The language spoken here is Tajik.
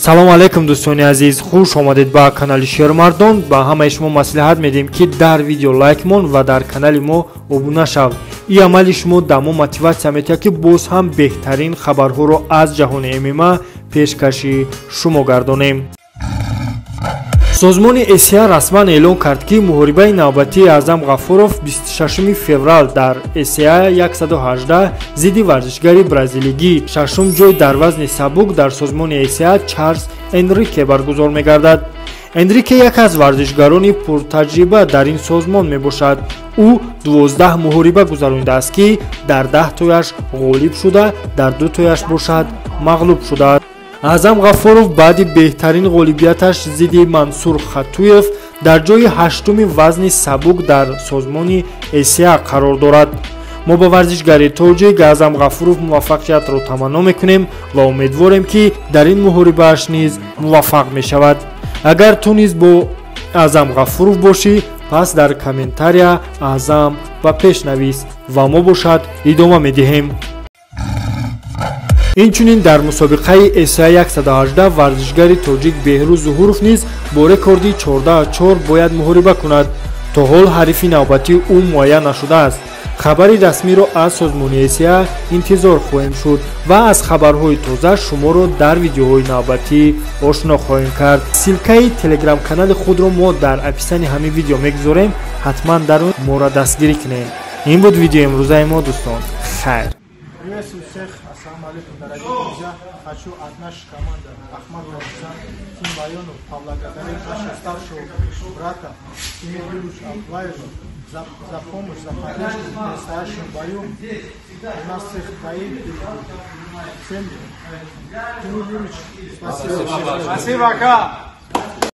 салом алейкум дӯстони азиз, хуш омадед ба канали Шермардон. ба ҳамаи шумо маслиҳат медиҳем ки дар видео лайк мон ва дар канали мо обуна шав. ин амали шумо да мо мотиватсия метиҳад ки боз ҳам беҳтарин хабарҳоро аз ҷаҳони ММА пешкаши шумо гардонем. созмони СА расман эълон кард ки муҳорибаи навбатии Аъзам Ғафуров 26 феврал дар СА 118 зидди варзишгари бразилигӣ шашум ҷой дар вазни сабук дар созмони СА Чарлз Энрике баргузор мегардад. Энрике як аз варзишгарони пуртаҷриба дар ин созмон мебошад. ӯ 12 муҳориба гузаронидааст ки дар 10 тояш ғолиб шуда, дар 2 тояш бошад мағлуб шудааст. Аъзам Ғафуров баъди беҳтарин ғолибияташ зидди Мансур Хатуев дар ҷои 8-уми вазни сабук дар созмони СА қарор дорад. мо ба варзишгари тоҷик Аъзам Ғафуров муваффақиятро таманно мекунем ва умедворем ки дар ин муҳорибааш низ муваффақ мешавад. агар ту низ бо Аъзам Ғафуров бошӣ, пас дар комментария Аъзам ба пеш навис ва мо бошад идома медиҳем. инчунин дар мусобиқаи СА 118 варзишгари тоҷик Беҳрӯз Зуҳуров низ бо рекорди 14-4 бояд муҳориба кунад. то ҳол ҳарифи навбатии ӯ муайян нашудааст. хабари расмиро аз созмони СА интизор хоҳем шуд ва аз хабарҳои тоза шуморо дар видеоҳои навбатӣ ошно хоҳем кард. силкаи телеграм-канали худро мо дар описани ҳамин видео мегузорем. ҳатман дар он моро дастгирӣ кунед. ин буд видеои имрӯзаи мо дӯстон. хайр. Приветствую всех, ассаламу алейкум, дорогие друзья. Хочу от нашей команды Ахмад Равзан, Тим Байонов поблагодарить нашего старшего брата Тимура Юрьевича Аблаева за помощь, за поддержку в предстоящем бою. У нас всех троих. Всем Тимур Юрьевич, спасибо. Спасибо, Ка.